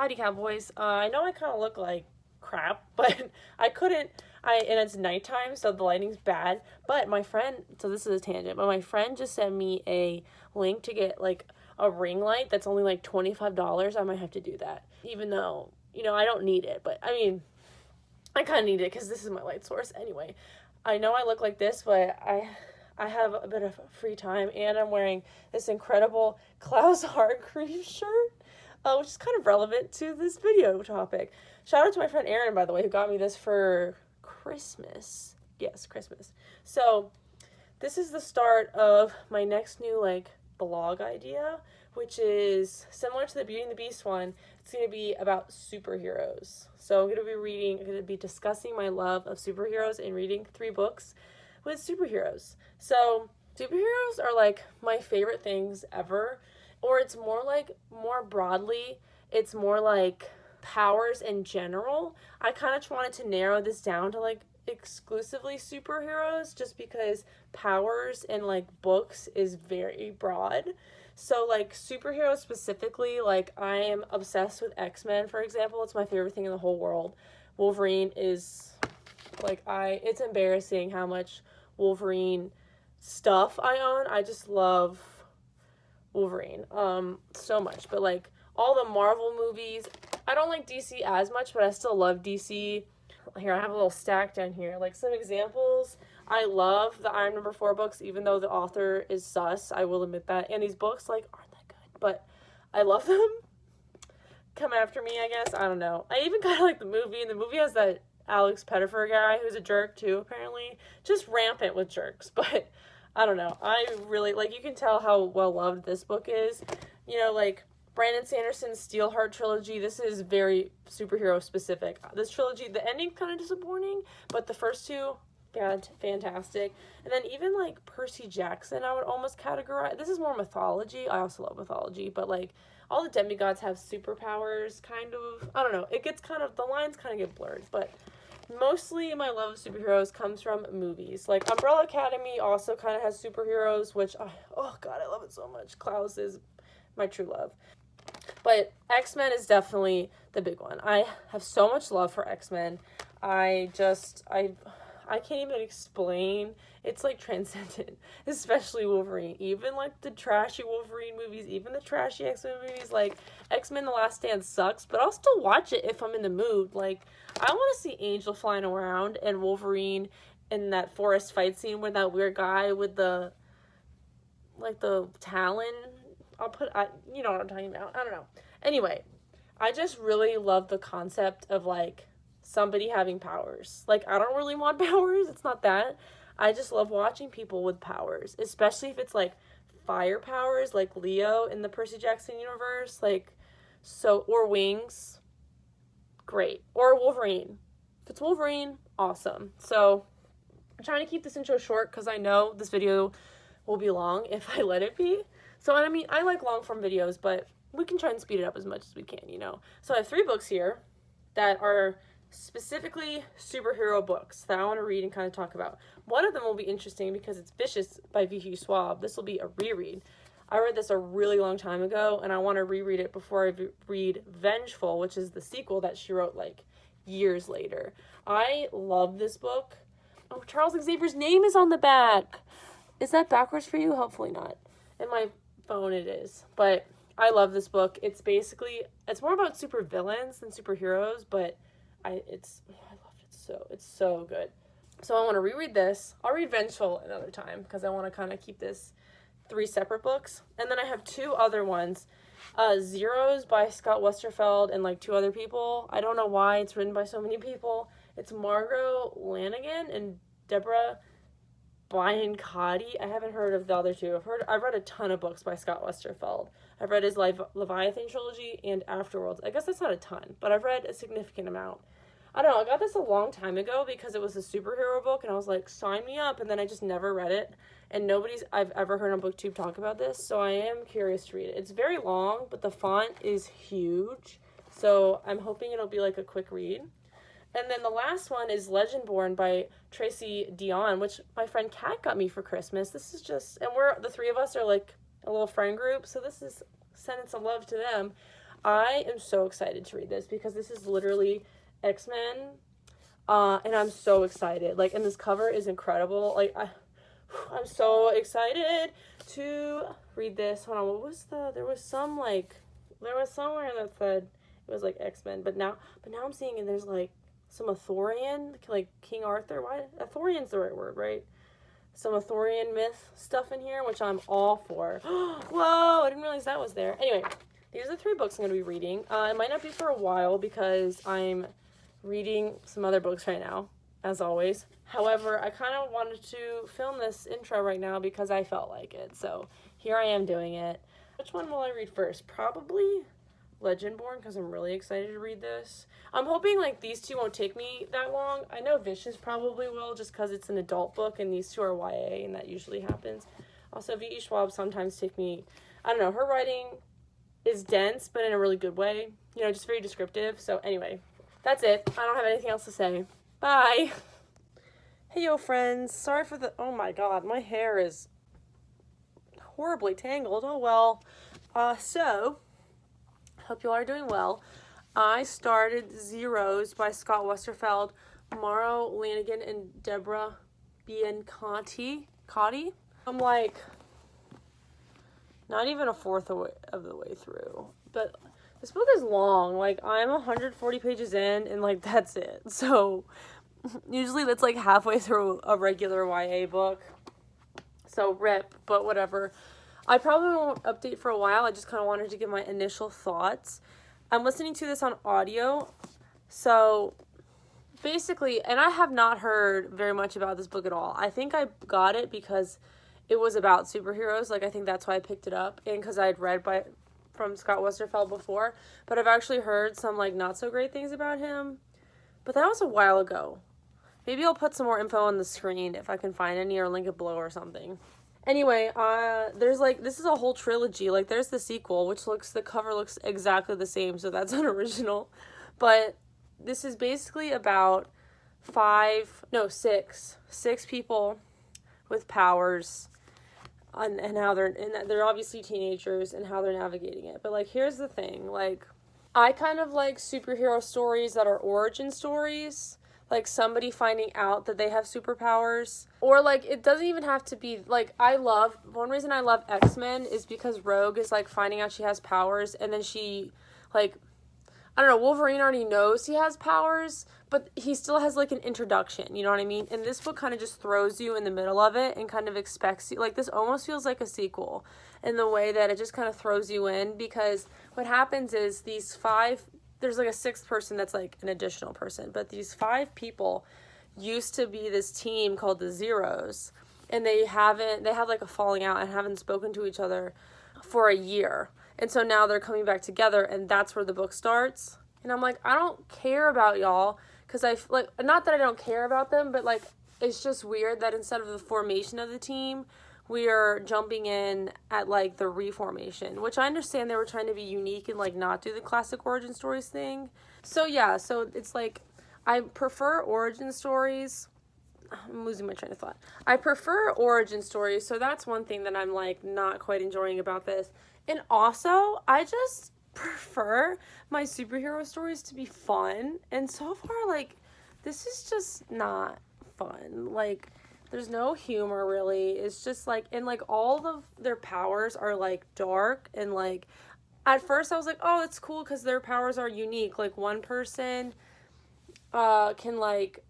Howdy, Cowboys. I know I kind of look like crap, but and it's nighttime, so the lighting's bad. But my friend, so this is a tangent, but my friend just sent me a link to get like a ring light that's only like $25. I might have to do that, even though, I don't need it. But I mean, I kind of need it because this is my light source anyway. I know I look like this, but I have a bit of free time, and I'm wearing this incredible Klaus Hargreaves shirt, which is kind of relevant to this video topic. Shout out to my friend Erin, by the way, who got me this for Christmas. Yes, Christmas. So this is the start of my next new blog idea, which is similar to the Beauty and the Beast one. It's going to be about superheroes. So I'm going to be discussing my love of superheroes and reading 3 books with superheroes. So superheroes are like my favorite things ever, or it's more broadly, it's more like powers in general. I kind of wanted to narrow this down to exclusively superheroes, just because powers in books is very broad. So superheroes specifically, I am obsessed with X-Men, for example. It's my favorite thing in the whole world. Wolverine is it's embarrassing how much Wolverine stuff I own. I just love Wolverine so much. But all the Marvel movies, I don't like DC as much, but I still love DC. Here, I have a little stack down here. Some examples. I love the Iron Number 4 books, even though the author is sus. I will admit that. And these books, aren't that good. But I love them. Come after me, I guess. I don't know. I even kind of like the movie. And the movie has that Alex Pettyfer guy who's a jerk, too, apparently. Just rampant with jerks. But I don't know. I really, you can tell how well-loved this book is. Brandon Sanderson's Steelheart trilogy, this is very superhero specific. This trilogy, the ending's kind of disappointing, but the first 2, fantastic. And then even Percy Jackson, I would almost categorize. This is more mythology. I also love mythology, but all the demigods have superpowers, kind of. I don't know. It gets the lines kind of get blurred, but mostly my love of superheroes comes from movies. Umbrella Academy also kind of has superheroes, which, oh god, I love it so much. Klaus is my true love. But X-Men is definitely the big one. I have so much love for X-Men. I can't even explain. It's transcendent, especially Wolverine. Even the trashy Wolverine movies, even the trashy X-Men movies, X-Men The Last Stand sucks, but I'll still watch it if I'm in the mood. I want to see Angel flying around and Wolverine in that forest fight scene with that weird guy with the talon. You know what I'm talking about. I don't know. Anyway, I just really love the concept of somebody having powers. I don't really want powers. It's not that. I just love watching people with powers, especially if it's fire powers, like Leo in the Percy Jackson universe, or wings. Great. Or Wolverine. If it's Wolverine, awesome. So I'm trying to keep this intro short because I know this video will be long if I let it be. So, I mean, I like long-form videos, but we can try and speed it up as much as we can, So I have 3 books here that are specifically superhero books that I want to read and kind of talk about. One of them will be interesting because it's Vicious by V.Q. Schwab. This will be a reread. I read this a really long time ago, and I want to reread it before I read Vengeful, which is the sequel that she wrote, years later. I love this book. Oh, Charles Xavier's name is on the back. Is that backwards for you? Hopefully not. In my phone it is, but I love this book. It's more about super villains than superheroes, but I loved it it's so good. So I want to reread this. I'll read Vengeful another time because I want to kind of keep this 3 separate books. And then I have 2 other ones. Zeros by Scott Westerfeld and 2 other people. I don't know why it's written by so many people. It's Margot Lanigan and Deborah Biancotti. I haven't heard of the other 2. I've read a ton of books by Scott Westerfeld. I've read his Leviathan trilogy and Afterworlds. I guess that's not a ton, but I've read a significant amount. I don't know, I got this a long time ago because it was a superhero book, and I was like, sign me up, and then I just never read it, and nobody's I've ever heard on booktube talk about this, so I am curious to read it. It's very long, but the font is huge, so I'm hoping it'll be a quick read. And then the last one is Legendborn by Tracy Dion, which my friend Kat got me for Christmas. This is just, and the 3 of us are a little friend group, so this is sending some love to them. I am so excited to read this because this is literally X-Men, and I'm so excited. Like, and this cover is incredible. Like, I'm so excited to read this. Hold on, what was there was somewhere that said it was like X-Men, but now I'm seeing it, there's like some Arthurian, like King Arthur. Why? Arthurian's the right word, right? Some Arthurian myth stuff in here, which I'm all for. Whoa, I didn't realize that was there. Anyway, these are the 3 books I'm going to be reading. It might not be for a while because I'm reading some other books right now, as always. However, I kind of wanted to film this intro right now because I felt like it. So here I am doing it. Which one will I read first? Probably Legendborn, because I'm really excited to read this. I'm hoping like these 2 won't take me that long. I know Vicious probably will, just because it's an adult book and these 2 are YA, and that usually happens. Also, V.E. Schwab sometimes take me, I don't know, her writing is dense, but in a really good way. You know, just very descriptive. So anyway, that's it. I don't have anything else to say. Bye. Hey, yo, friends. Sorry for the, oh my god, my hair is horribly tangled. Oh well. So hope you all are doing well. I started Zeros by Scott Westerfeld, Maro Lanigan, and Deborah Biancotti. I'm like not even a fourth of the way through. But this book is long. Like, I'm 140 pages in, and like that's it. So usually that's like halfway through a regular YA book. So rip, but whatever. I probably won't update for a while. I just kind of wanted to give my initial thoughts. I'm listening to this on audio. So basically, and I have not heard very much about this book at all. I think I got it because it was about superheroes. Like, I think that's why I picked it up. And because I had read from Scott Westerfeld before. But I've actually heard some like not so great things about him. But that was a while ago. Maybe I'll put some more info on the screen if I can find any, or link it below or something. Anyway, there's like, this is a whole trilogy. Like, there's the sequel, which the cover looks exactly the same, so that's unoriginal. But this is basically about six people with powers, and how they're obviously teenagers, and how they're navigating it. But like, here's the thing, like, I kind of like superhero stories that are origin stories. Like, somebody finding out that they have superpowers. Or, like, it doesn't even have to be, like, one reason I love X-Men is because Rogue is, like, finding out she has powers, and then she, like, I don't know, Wolverine already knows he has powers, but he still has, like, an introduction, you know what I mean? And this book kind of just throws you in the middle of it and kind of expects you, like, this almost feels like a sequel in the way that it just kind of throws you in, because what happens is there's like a 6th person that's like an additional person, but these 5 people used to be this team called the Zeros, and they had like a falling out and haven't spoken to each other for a year. And so now they're coming back together, and that's where the book starts. And I'm like, I don't care about y'all, because not that I don't care about them, but like, it's just weird that instead of the formation of the team, we are jumping in at like the reformation, which I understand they were trying to be unique and like not do the classic origin stories thing. So yeah, so it's like, I prefer origin stories. I'm losing my train of thought. I prefer origin stories, so that's one thing that I'm like not quite enjoying about this. And also, I just prefer my superhero stories to be fun, and so far, like, this is just not fun. Like, there's no humor, really. It's just, like, and, like, all of their powers are, like, dark, and, like, at first I was like, oh, it's cool because their powers are unique. Like, one person can, like,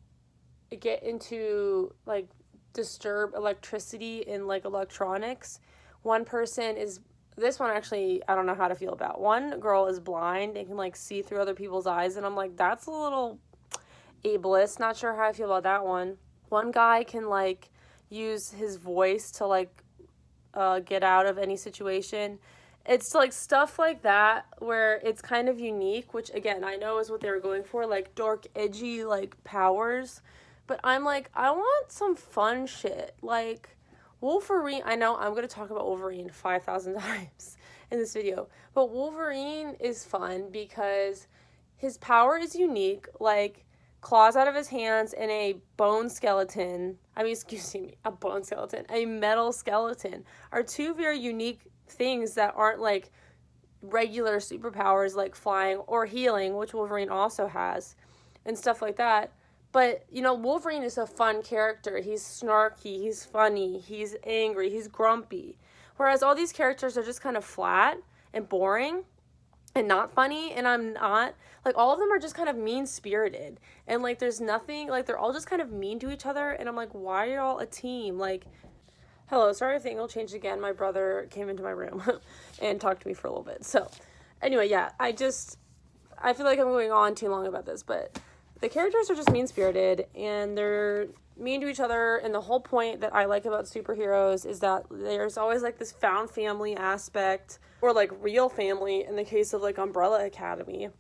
get into, like, disturb electricity and, like, electronics. One person is, this one actually, I don't know how to feel about. One girl is blind and can, like, see through other people's eyes, and I'm like, that's a little ableist. Not sure how I feel about that one. One guy can, like, use his voice to, like, get out of any situation. It's, like, stuff like that where it's kind of unique, which, again, I know is what they were going for, like, dark, edgy, like, powers. But I'm like, I want some fun shit. Like, Wolverine, I know I'm going to talk about Wolverine 5,000 times in this video, but Wolverine is fun because his power is unique, like, claws out of his hands and a bone skeleton, a metal skeleton are 2 very unique things that aren't, like, regular superpowers like flying or healing, which Wolverine also has, and stuff like that. But, you know, Wolverine is a fun character. He's snarky, he's funny, he's angry, he's grumpy. Whereas all these characters are just kind of flat and boring and not funny, and I'm not, like, all of them are just kind of mean-spirited, and, like, there's nothing, like, they're all just kind of mean to each other, and I'm like, why are y'all a team? Like, hello, sorry if the angle changed again. My brother came into my room and talked to me for a little bit. So, anyway, yeah, I feel like I'm going on too long about this, but the characters are just mean-spirited, and they're mean to each other, and the whole point that I like about superheroes is that there's always, like, this found family aspect, or, like, real family in the case of, like, Umbrella Academy.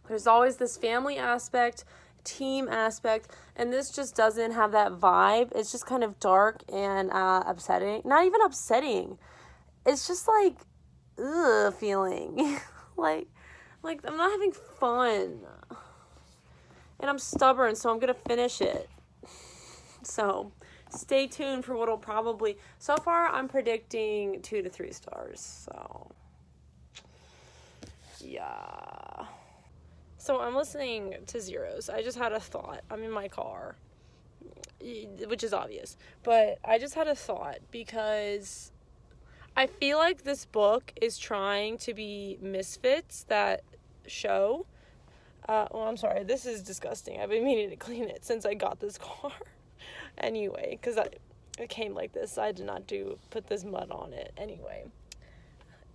There's always this family aspect, team aspect, and this just doesn't have that vibe. It's just kind of dark and upsetting. Not even upsetting. It's just, like, ugh feeling. like, I'm not having fun. And I'm stubborn, so I'm gonna finish it. So, stay tuned for what'll probably... So far, I'm predicting 2 to 3 stars, so... Yeah. So, I'm listening to Zeros. I just had a thought. I'm in my car, which is obvious. But I just had a thought, because I feel like this book is trying to be Misfits, that show. Well, I'm sorry, this is disgusting. I've been meaning to clean it since I got this car. Anyway, because it came like this. I did not put this mud on it. Anyway,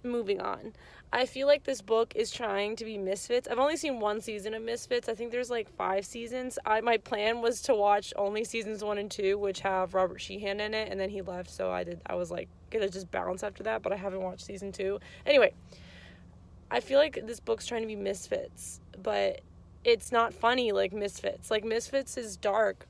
moving on. I feel like this book is trying to be Misfits. I've only seen 1 season of Misfits. I think there's like 5 seasons. My plan was to watch only seasons 1 and 2, which have Robert Sheehan in it, and then he left, so I was like gonna just bounce after that, but I haven't watched season 2. Anyway, I feel like this book's trying to be Misfits, but it's not funny like Misfits. Like, Misfits is dark,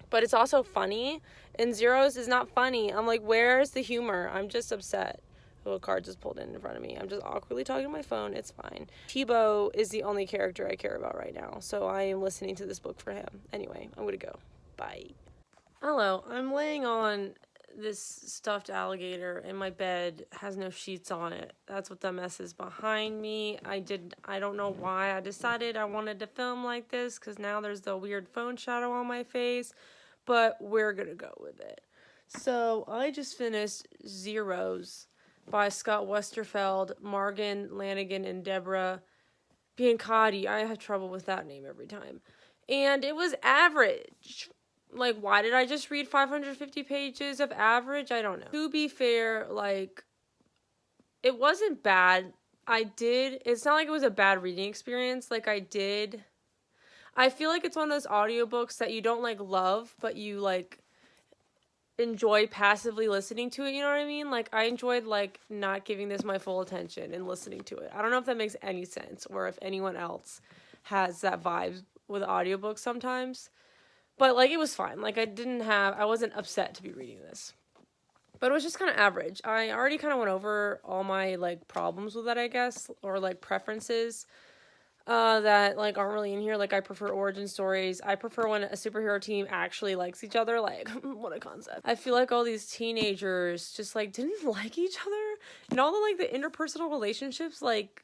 but it's also funny, and Zeros is not funny. I'm like, where's the humor? I'm just upset. Oh, a car just pulled in front of me. I'm just awkwardly talking to my phone. It's fine. Tebow is the only character I care about right now, so I am listening to this book for him. Anyway, I'm gonna go. Bye. Hello, I'm laying on this stuffed alligator, and my bed has no sheets on it. That's what the mess is behind me. I don't know why I decided I wanted to film like this, because now there's the weird phone shadow on my face, but we're gonna go with it. So, I just finished Zeros by Scott Westerfeld, Margan Lanigan, and Deborah Biancotti. I have trouble with that name every time. And it was average. Like, why did I just read 550 pages of average? I don't know. To be fair, like, it wasn't bad. It's not like it was a bad reading experience. Like, I feel like it's one of those audiobooks that you don't, like, love, but you, like, enjoy passively listening to it, you know what I mean? Like, I enjoyed, like, not giving this my full attention and listening to it. I don't know if that makes any sense, or if anyone else has that vibe with audiobooks sometimes. But, like, it was fine. Like, I wasn't upset to be reading this. But it was just kind of average. I already kind of went over all my, like, problems with that, I guess, or, like, preferences that, like, aren't really in here. Like, I prefer origin stories. I prefer when a superhero team actually likes each other. Like, what a concept. I feel like all these teenagers just, like, didn't like each other. And all the, like, the interpersonal relationships, like,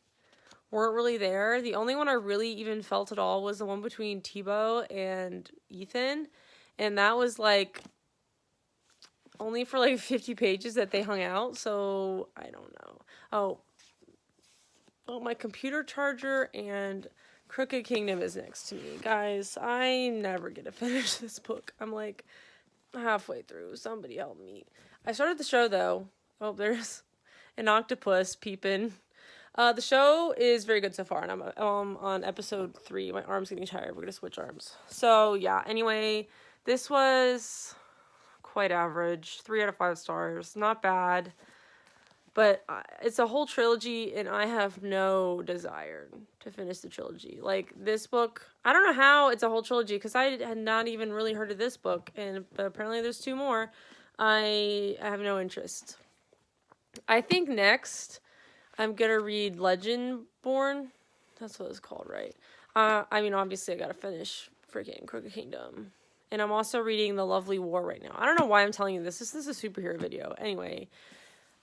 weren't really there. The only one I really even felt at all was the one between Tebow and Ethan. And that was, like, only for, like, 50 pages that they hung out. So, I don't know. Oh, my computer charger and Crooked Kingdom is next to me. Guys, I never get to finish this book. I'm, like, halfway through. Somebody help me. I started the show, though. Oh, there's an octopus peeping. The show is very good so far, and I'm on episode 3. My arm's getting tired. We're gonna switch arms. So, yeah, anyway, this was quite average. 3 out of 5 stars. Not bad. But it's a whole trilogy, and I have no desire to finish the trilogy. Like, this book, I don't know how it's a whole trilogy, because I had not even really heard of this book, but apparently there's 2 more. I have no interest. I think next I'm gonna read Legendborn. That's what it's called, right? I mean, obviously I gotta finish freaking Crooked Kingdom. And I'm also reading The Lovely War right now. I don't know why I'm telling you this. This is a superhero video. Anyway,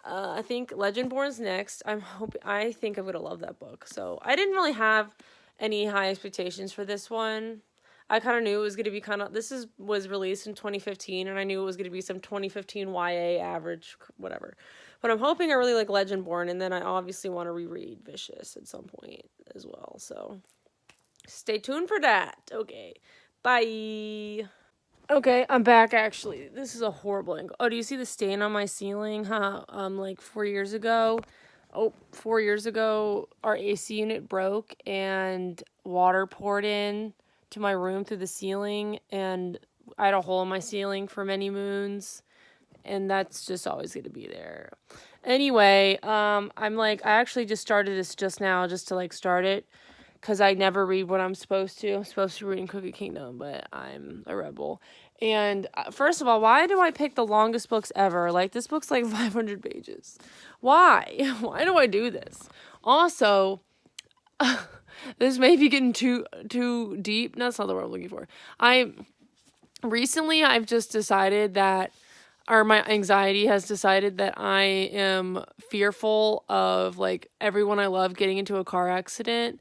I think Legendborn's next. I think I'm gonna love that book. So I didn't really have any high expectations for this one. I kind of knew it was gonna be was released in 2015, and I knew it was gonna be some 2015 YA average whatever. But I'm hoping I really like Legendborn, and then I obviously want to reread Vicious at some point as well. So stay tuned for that. Okay, bye. Okay, I'm back actually. This is a horrible angle. Oh, do you see the stain on my ceiling? Like 4 years ago. 4 years ago, our AC unit broke and water poured in to my room through the ceiling, and I had a hole in my ceiling for many moons, and that's just always going to be there. Anyway, I actually just started this just now, just to like start it, because I never read what I'm supposed to. I'm supposed to be reading Cookie Kingdom, but I'm a rebel. And first of all, why do I pick the longest books ever? Like, this book's like 500 pages. Why? Why do I do this? Also, this may be getting too deep. No, that's not the word I'm looking for. I've just decided that, or my anxiety has decided that I am fearful of like everyone I love getting into a car accident.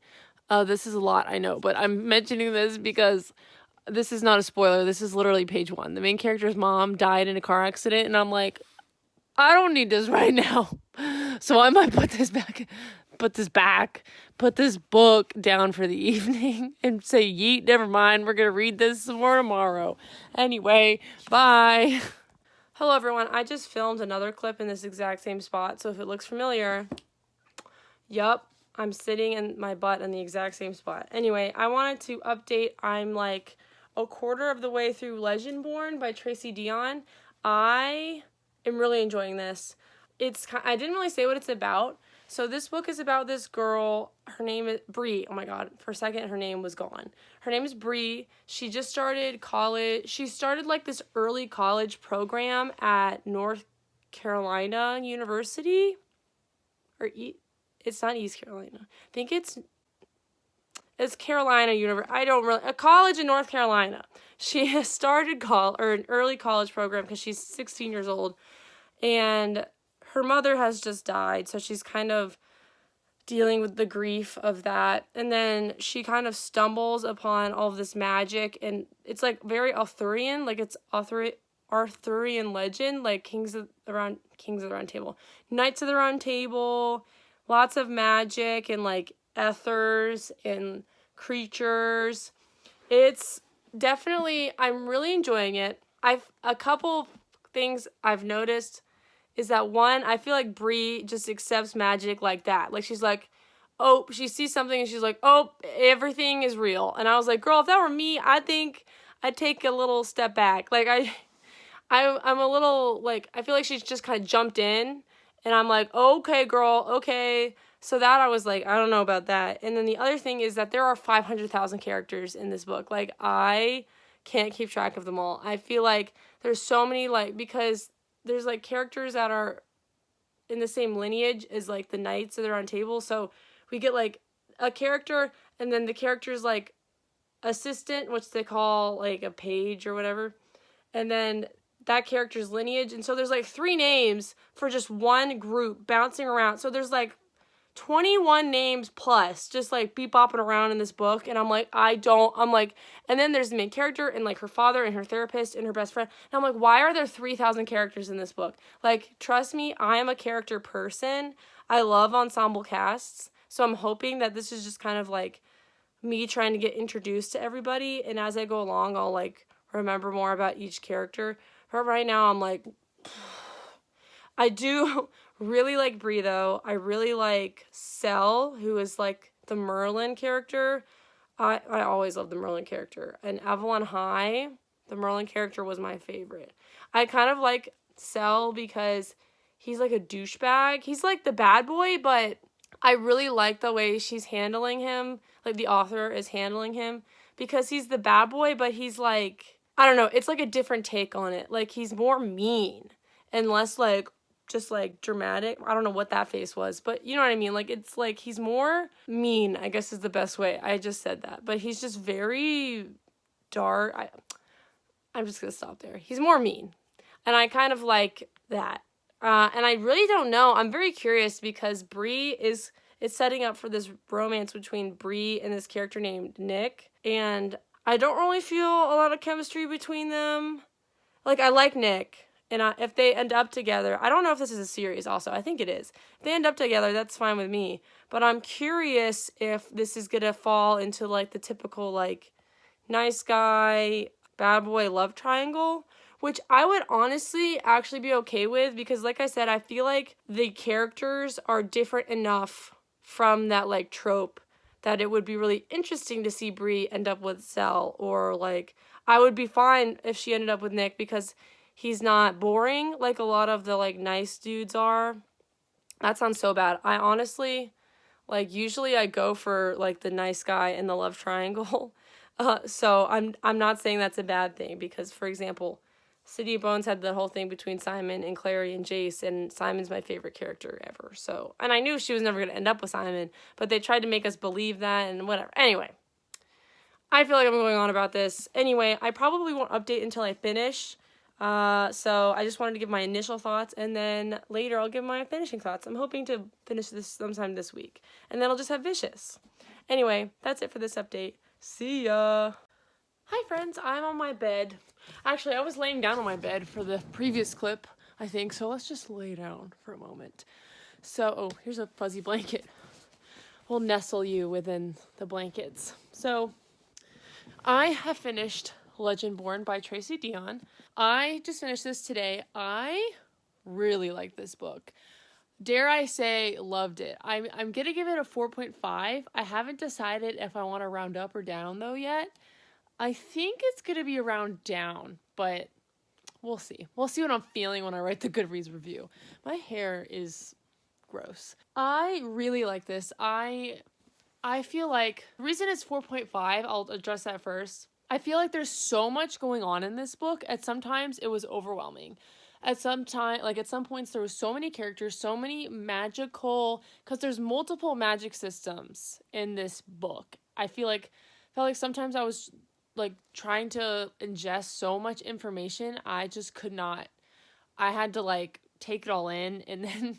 This is a lot, I know, but I'm mentioning this because this is not a spoiler. This is literally page 1. The main character's mom died in a car accident, and I'm like, I don't need this right now. So I might put this book down for the evening and say, yeet, never mind. We're going to read this some more tomorrow. Anyway, bye. Hello, everyone. I just filmed another clip in this exact same spot, so if it looks familiar, yup, I'm sitting in my butt in the exact same spot. Anyway, I wanted to update. I'm like a quarter of the way through Legendborn by Tracy Deonn. I am really enjoying this. I didn't really say what it's about. So this book is about this girl. Her name is Bree. Oh my god, for a second her name was gone. Her name is Bree. She just started college. She started like this early college program at North Carolina University. It's not East Carolina. I think it's Carolina University. A college in North Carolina. She has started an early college program because she's 16 years old, and her mother has just died, so she's kind of dealing with the grief of that. And then she kind of stumbles upon all of this magic, and it's like very Arthurian, like it's Arthurian legend, like Kings of the Round Table, Knights of the Round Table, lots of magic and like ethers and creatures. It's definitely, I'm really enjoying it. A couple things I've noticed is that, one, I feel like Bree just accepts magic like that. Like, she's like, oh, she sees something and she's like, oh, everything is real. And I was like, girl, if that were me, I think I'd take a little step back. Like, I'm a little, like, I feel like she's just kind of jumped in, and I'm like, okay, girl, okay. So that I was like, I don't know about that. And then the other thing is that there are 500,000 characters in this book. Like, I can't keep track of them all. I feel like there's so many, like, because there's like characters that are in the same lineage as like the Knights of the Round Table. So we get like a character, and then the character's like assistant, which they call like a page or whatever, and then that character's lineage. And so there's like 3 names for just one group bouncing around. So there's like 21 names plus just like bopping around in this book, and I'm like, and then there's the main character and like her father and her therapist and her best friend, and I'm like, why are there 3,000 characters in this book? Like, trust me, I am a character person. I love ensemble casts, so I'm hoping that this is just kind of like me trying to get introduced to everybody, and as I go along, I'll like remember more about each character. But right now, I'm like, I do really like Bree, though. I really like Cell, who is like the Merlin character. I always love the Merlin character. And Avalon High, the Merlin character, was my favorite. I kind of like Cell because he's like a douchebag. He's like the bad boy, but I really like the way she's handling him. Like, the author is handling him, because he's the bad boy, but he's like, I don't know, it's like a different take on it. Like, he's more mean and less like just like dramatic. I don't know what that face was, but you know what I mean? Like, it's like he's more mean, I guess is the best way. I just said that, but he's just very dark. I'm just gonna stop there. He's more mean, and I kind of like that. And I really don't know. I'm very curious because Bree is setting up for this romance between Bree and this character named Nick. And I don't really feel a lot of chemistry between them. Like, I like Nick. And if they end up together, I don't know if this is a series also. I think it is. If they end up together, that's fine with me. But I'm curious if this is going to fall into, like, the typical, like, nice guy, bad boy love triangle, which I would honestly actually be okay with because, like I said, I feel like the characters are different enough from that, like, trope that it would be really interesting to see Bree end up with Cell, or, like, I would be fine if she ended up with Nick because he's not boring like a lot of the, like, nice dudes are. That sounds so bad. I honestly, like, usually I go for, like, the nice guy in the love triangle. So I'm not saying that's a bad thing because, for example, City of Bones had the whole thing between Simon and Clary and Jace, and Simon's my favorite character ever. So, and I knew she was never going to end up with Simon, but they tried to make us believe that and whatever. Anyway, I feel like I'm going on about this. Anyway, I probably won't update until I finish. So I just wanted to give my initial thoughts, and then later I'll give my finishing thoughts. I'm hoping to finish this sometime this week, and then I'll just have Vicious. Anyway, that's it for this update. See ya! Hi friends, I'm on my bed. Actually, I was laying down on my bed for the previous clip, I think, so let's just lay down for a moment. So, oh, here's a fuzzy blanket. We'll nestle you within the blankets. So, I have finished Legendborn by Tracy Deonn. I just finished this today. I really like this book. Dare I say, loved it. I'm gonna give it a 4.5. I haven't decided if I want to round up or down though yet. I think it's gonna be around down, but we'll see. We'll see what I'm feeling when I write the Goodreads review. My hair is gross. I really like this. I feel like the reason it's 4.5, I'll address that first. I feel like there's so much going on in this book. At sometimes it was overwhelming. At some points there was so many characters, so many magical, because there's multiple magic systems in this book. Felt like sometimes I was like trying to ingest so much information. I just could not. I had to like take it all in and then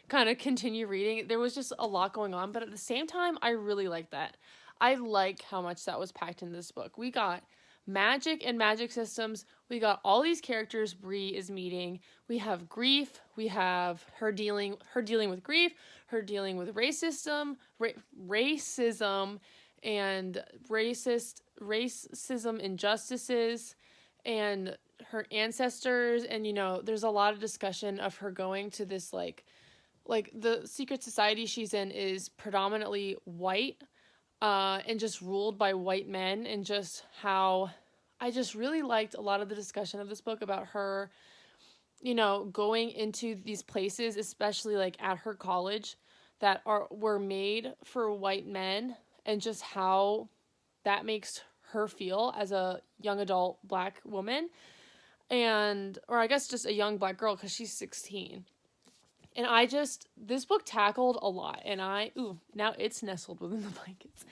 kind of continue reading. There was just a lot going on, but at the same time, I really like that. I like how much that was packed in this book. We got magic and magic systems. We got all these characters Bree is meeting. We have grief. We have her dealing with grief, her dealing with racism and racism injustices and her ancestors. And, you know, there's a lot of discussion of her going to this, like the secret society she's in is predominantly white, and just ruled by white men, and just how I just really liked a lot of the discussion of this book about her, you know, going into these places, especially like at her college, that were made for white men, and just how that makes her feel as a young adult Black woman, or I guess just a young Black girl because she's 16. And this book tackled a lot, and now it's nestled within the blankets.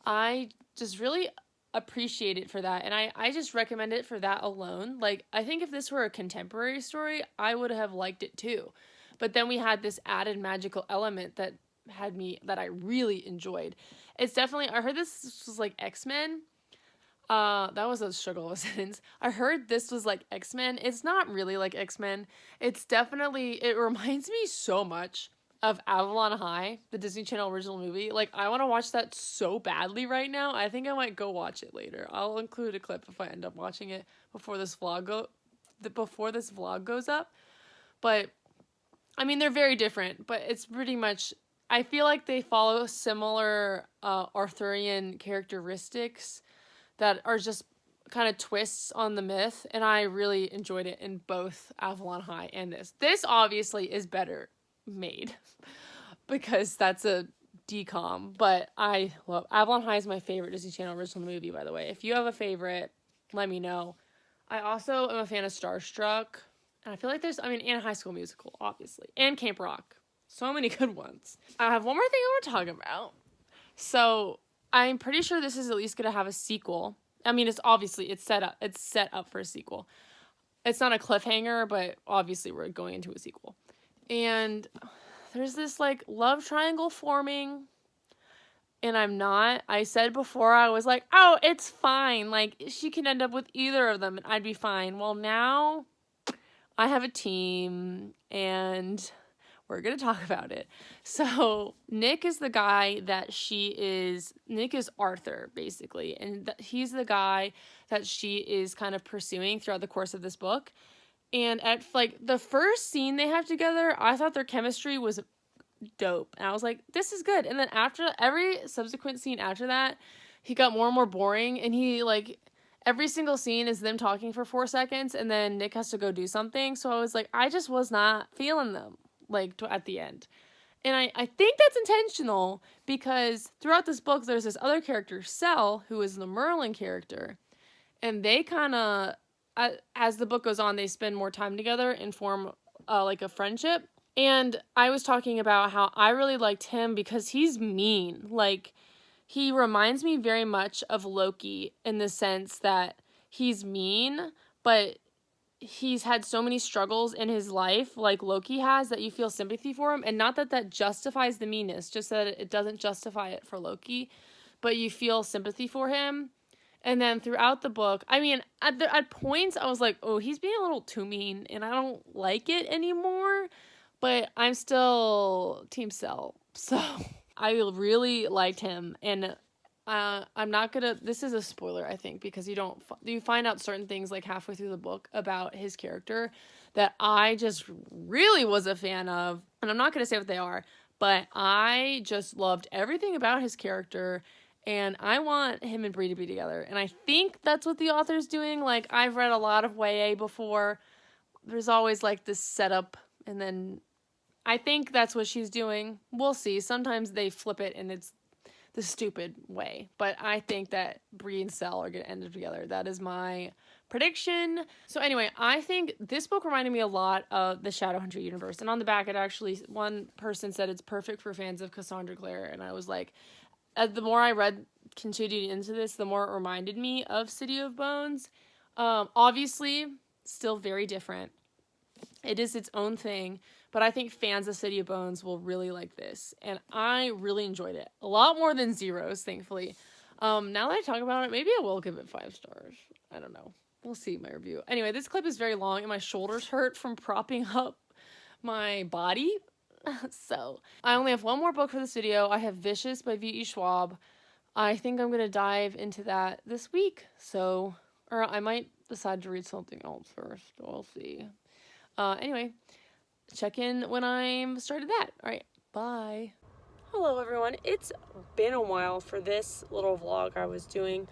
I just really appreciate it for that, and I just recommend it for that alone. Like, I think if this were a contemporary story, I would have liked it too. But then we had this added magical element that I really enjoyed. It's definitely, I heard this was like X-Men. That was a struggle of a sentence. I heard this was like X-Men. It's not really like X-Men. It reminds me so much of Avalon High, the Disney Channel original movie. Like, I want to watch that so badly right now. I think I might go watch it later. I'll include a clip if I end up watching it before this vlog goes up. But, I mean, they're very different, but it's pretty much, I feel like they follow similar Arthurian characteristics that are just kind of twists on the myth, and I really enjoyed it in both Avalon High and this. This obviously is better made because that's a DCOM, but I love Avalon High is my favorite Disney Channel original movie, by the way. If you have a favorite, let me know. I also am a fan of Starstruck, and I feel like and High School Musical, obviously, and Camp Rock. So many good ones. I have one more thing I want to talk about. So I'm pretty sure this is at least going to have a sequel. I mean, it's set up for a sequel. It's not a cliffhanger, but obviously we're going into a sequel. And there's this, like, love triangle forming, and I said before, I was like, oh, it's fine. Like, she can end up with either of them, and I'd be fine. Well, now I have a team, and we're going to talk about it. So Nick is the guy Nick is Arthur, basically. And he's the guy that she is kind of pursuing throughout the course of this book. And at, like, the first scene they have together, I thought their chemistry was dope. And I was like, this is good. And then after every subsequent scene after that, he got more and more boring. And he, like, every single scene is them talking for 4 seconds, and then Nick has to go do something. So I was like, I just was not feeling them, like, at the end. And I think that's intentional, because throughout this book, there's this other character, Sel, who is the Merlin character. And they kind of, as the book goes on, they spend more time together and form, like, a friendship. And I was talking about how I really liked him because he's mean. Like, he reminds me very much of Loki in the sense that he's mean, but he's had so many struggles in his life, like Loki has, that you feel sympathy for him. And not that that justifies the meanness, just that it doesn't justify it for Loki, but you feel sympathy for him. And then throughout the book, I mean, at points I was like, oh, he's being a little too mean, and I don't like it anymore. But I'm still Team Sel. So I really liked him. And I'm not going to, this is a spoiler, I think, because you find out certain things like halfway through the book about his character that I just really was a fan of. And I'm not going to say what they are, but I just loved everything about his character. And I want him and Bree to be together. And I think that's what the author's doing. Like, I've read a lot of YA before. There's always, like, this setup, and then I think that's what she's doing. We'll see. Sometimes they flip it and it's the stupid way. But I think that Bree and Sel are going to end up together. That is my prediction. So anyway, I think this book reminded me a lot of the Shadowhunter universe. And on the back, one person said it's perfect for fans of Cassandra Clare. And I was like, the more I continued into this, the more it reminded me of City of Bones. Obviously, still very different. It is its own thing. But I think fans of City of Bones will really like this. And I really enjoyed it. A lot more than zeros, thankfully. Now that I talk about it, maybe I will give it 5 stars. I don't know. We'll see my review. Anyway, this clip is very long, and my shoulders hurt from propping up my body. So, I only have one more book for this video. I have Vicious by V.E. Schwab. I think I'm going to dive into that this week. So, or I might decide to read something else first. We'll see. Anyway, check in when I'm started that. All right, bye. Hello everyone. It's been a while for this little vlog I was doing,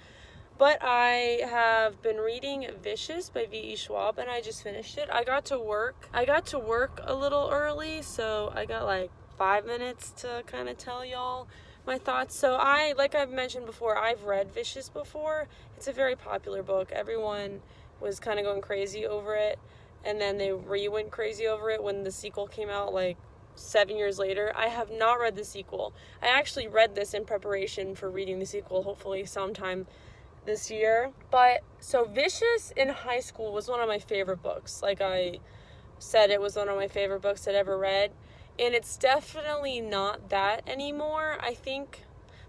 but I have been reading Vicious by V.E. Schwab, and I just finished it. I got to work a little early, so I got like 5 minutes to kind of tell y'all my thoughts. So like I've mentioned before, I've read Vicious before. It's a very popular book. Everyone was kind of going crazy over it. And then they went crazy over it when the sequel came out, like 7 years later. I have not read the sequel. I actually read this in preparation for reading the sequel, hopefully sometime this year. But, so Vicious in high school was one of my favorite books. Like I said, it was one of my favorite books I'd ever read. And it's definitely not that anymore. I think,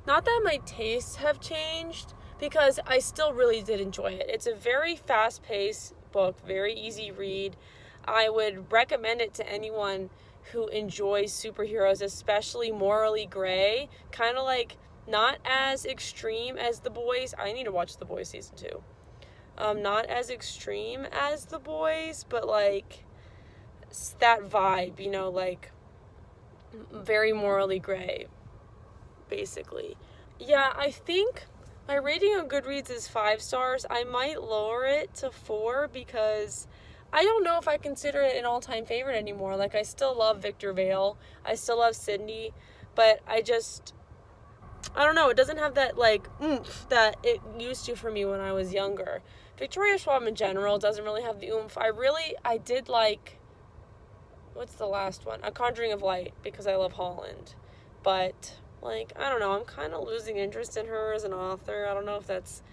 not that my tastes have changed, because I still really did enjoy it. It's a very fast-paced book, very easy read. I would recommend it to anyone who enjoys superheroes, especially morally gray, kind of like not as extreme as The Boys. I need to watch The Boys season 2. Not as extreme as The Boys, but like that vibe, you know, like very morally gray, basically. Yeah, I think my rating on Goodreads is 5 stars. I might lower it to 4 because I don't know if I consider it an all-time favorite anymore. Like, I still love Victor Vale. I still love Cindy. But I don't know. It doesn't have that, like, oomph that it used to for me when I was younger. Victoria Schwab in general doesn't really have the oomph. I did like, what's the last one? A Conjuring of Light, because I love Holland. But, like, I don't know. I'm kind of losing interest in her as an author. I don't know if that's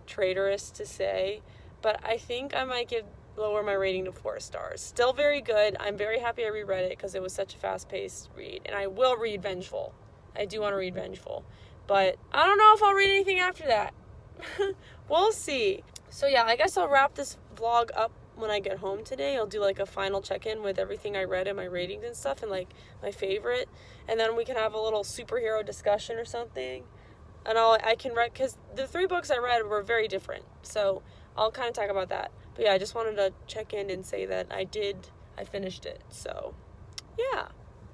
traitorous to say. But I think I might give lower my rating to 4 stars. Still very good. I'm very happy I reread it because it was such a fast-paced read. And I will read Vengeful. I do want to read Vengeful. But I don't know if I'll read anything after that. We'll see. So yeah, I guess I'll wrap this vlog up when I get home today. I'll do like a final check-in with everything I read and my ratings and stuff and like my favorite. And then we can have a little superhero discussion or something. And I can read, because the 3 books I read were very different. So I'll kind of talk about that. But yeah, I just wanted to check in and say that I finished it. So yeah.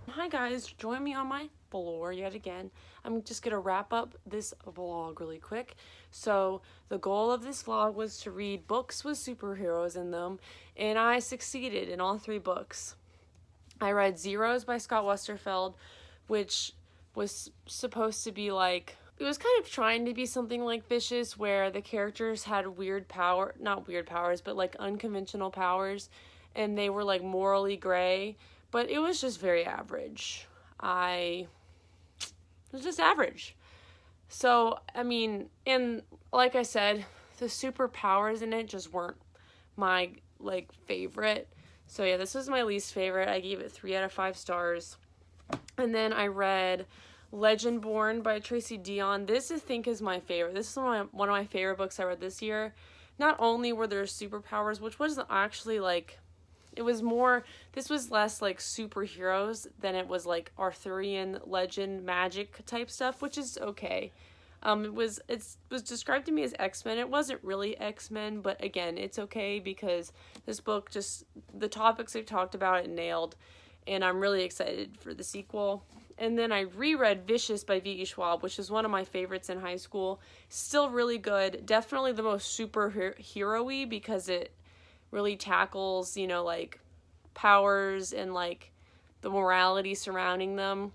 Hi guys, join me on my floor yet again. I'm just gonna wrap up this vlog really quick. So the goal of this vlog was to read books with superheroes in them, and I succeeded in all 3 books. I read Zeros by Scott Westerfeld, which was supposed to be like, it was kind of trying to be something like Vicious, where the characters had not weird powers, but like unconventional powers, and they were like morally gray, but it was just very average. It was just average. So, I mean, and like I said, the superpowers in it just weren't my, like, favorite. So yeah, this was my least favorite. I gave it 3 out of 5 stars. And then I read Legendborn by Tracy Deonn. This, I think, is my favorite. This is one of my favorite books I read this year. Not only were there superpowers, which wasn't actually, like, it was more, this was less like superheroes than it was like Arthurian legend magic type stuff, which is okay. It was described to me as X-Men. It wasn't really X-Men, but again, it's okay because this book just, the topics it talked about, it nailed, and I'm really excited for the sequel. And then I reread Vicious by V.E. Schwab, which is one of my favorites in high school. Still really good. Definitely the most superhero-y because it really tackles, you know, like powers and like the morality surrounding them.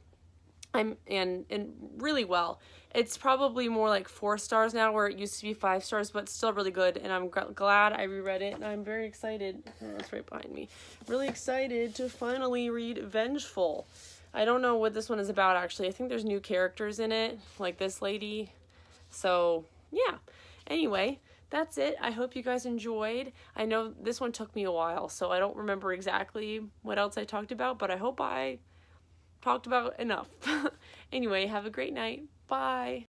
And really well. It's probably more like 4 stars now, where it used to be 5 stars, but still really good. And I'm glad I reread it, and I'm very excited. Oh, that's right behind me. Really excited to finally read Vengeful. I don't know what this one is about, actually. I think there's new characters in it, like this lady. So yeah. Anyway, that's it. I hope you guys enjoyed. I know this one took me a while, so I don't remember exactly what else I talked about, but I hope I talked about enough. Anyway, have a great night. Bye.